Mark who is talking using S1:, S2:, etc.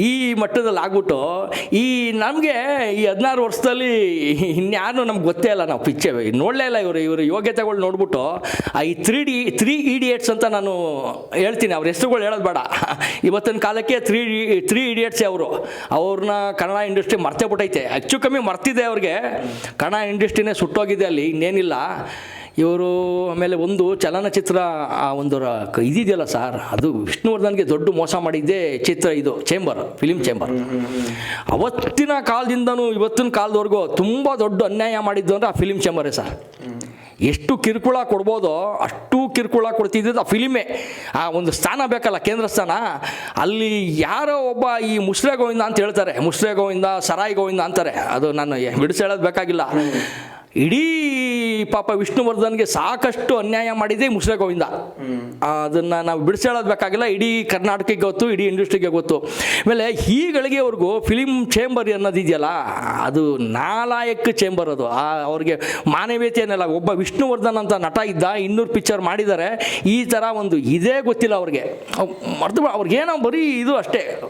S1: ಈ ಮಟ್ಟದಲ್ಲಿ ಆಗ್ಬಿಟ್ಟು ಈ ನಮಗೆ ಈ 16 ವರ್ಷದಲ್ಲಿ ಇನ್ಯಾರು ನಮ್ಗೆ ಗೊತ್ತೇ ಇಲ್ಲ, ನಾವು ಪಿಕ್ಚರ್ ನೋಡಲೇ ಇಲ್ಲ. ಇವರು ಯೋಗ್ಯತೆಗಳು ನೋಡ್ಬಿಟ್ಟು ಈ 3 ಇಡಿಯಟ್ಸ್ ಅಂತ ನಾನು ಹೇಳ್ತೀನಿ, ಅವ್ರ ಹೆಸರುಗಳು ಹೇಳೋದು ಬೇಡ. ಇವತ್ತಿನ ಕಾಲಕ್ಕೆ 3 ಇಡಿಯಟ್ಸೇ ಅವ್ರನ್ನ ಕನ್ನಡ ಇಂಡಸ್ಟ್ರಿ ಮರ್ತೇ ಬಿಟ್ಟೈತೆ, ಹೆಚ್ಚು ಕಮ್ಮಿ ಮರ್ತಿದೆ ಅವ್ರಿಗೆ. ಕನ್ನಡ ಇಂಡಸ್ಟ್ರಿನೇ ಸುಟ್ಟೋಗಿದೆ ಅಲ್ಲಿ, ಇನ್ನೇನಿಲ್ಲ. ಇವರು ಆಮೇಲೆ ಒಂದು ಚಲನಚಿತ್ರ ಒಂದು ಇದಿದೆಯಲ್ಲ ಸರ್, ಅದು ವಿಷ್ಣುವರ್ಧನ್ಗೆ ದೊಡ್ಡ ಮೋಸ ಮಾಡಿದ್ದೆ ಚಿತ್ರ, ಇದು ಫಿಲಿಮ್ ಚೇಂಬರ್. ಅವತ್ತಿನ ಕಾಲದಿಂದನೂ ಇವತ್ತಿನ ಕಾಲದವರೆಗೂ ತುಂಬ ದೊಡ್ಡ ಅನ್ಯಾಯ ಮಾಡಿದ್ದು ಅಂದರೆ ಆ ಫಿಲಿಮ್ ಚೇಂಬರೇ ಸರ್. ಎಷ್ಟು ಕಿರುಕುಳ ಕೊಡ್ಬೋದೋ ಅಷ್ಟು ಕಿರುಕುಳ ಕೊಡ್ತಿದ್ದು ಆ ಫಿಲಿಮೇ. ಆ ಒಂದು ಸ್ಥಾನ ಬೇಕಲ್ಲ, ಕೇಂದ್ರ ಸ್ಥಾನ. ಅಲ್ಲಿ ಯಾರೋ ಒಬ್ಬ ಈ ಮುಸ್ರೆ ಗೋವಿಂದ ಅಂತ ಹೇಳ್ತಾರೆ, ಮುಸ್ರೆ ಗೋವಿಂದ, ಸರಾಯಿ ಗೋವಿಂದ ಅಂತಾರೆ. ಅದು ನಾನು ಬಿಡಿಸಿ ಹೇಳೋದು ಬೇಕಾಗಿಲ್ಲ. ಇಡೀ ಪಾಪ ವಿಷ್ಣುವರ್ಧನ್ಗೆ ಸಾಕಷ್ಟು ಅನ್ಯಾಯ ಮಾಡಿದೆ ಮುಸ್ರೆ ಗೋವಿಂದ. ಅದನ್ನು ನಾವು ಬಿಡಿಸಿ ಹೇಳೋದು ಬೇಕಾಗಿಲ್ಲ, ಇಡೀ ಕರ್ನಾಟಕಕ್ಕೆ ಗೊತ್ತು, ಇಡೀ ಇಂಡಸ್ಟ್ರಿಗೆ ಗೊತ್ತು. ಆಮೇಲೆ ಈಗಳಿಗೆವರೆಗೂ ಫಿಲಿಮ್ ಚೇಂಬರ್ ಅನ್ನೋದಿದೆಯಲ್ಲ, ಅದು ನಾಲಾಯಕ್ ಚೇಂಬರ್. ಅದು ಅವ್ರಿಗೆ ಮಾನವೀಯತೆ ಏನಲ್ಲ. ಒಬ್ಬ ವಿಷ್ಣುವರ್ಧನ್ ಅಂತ ನಟ ಇದ್ದ, 200 ಪಿಕ್ಚರ್ ಮಾಡಿದ್ದಾರೆ, ಈ ಥರ ಒಂದು ಇದೇ ಗೊತ್ತಿಲ್ಲ ಅವ್ರಿಗೆ. ಅವ್ರಿಗೇನೋ ಬರೀ ಇದು ಅಷ್ಟೇ.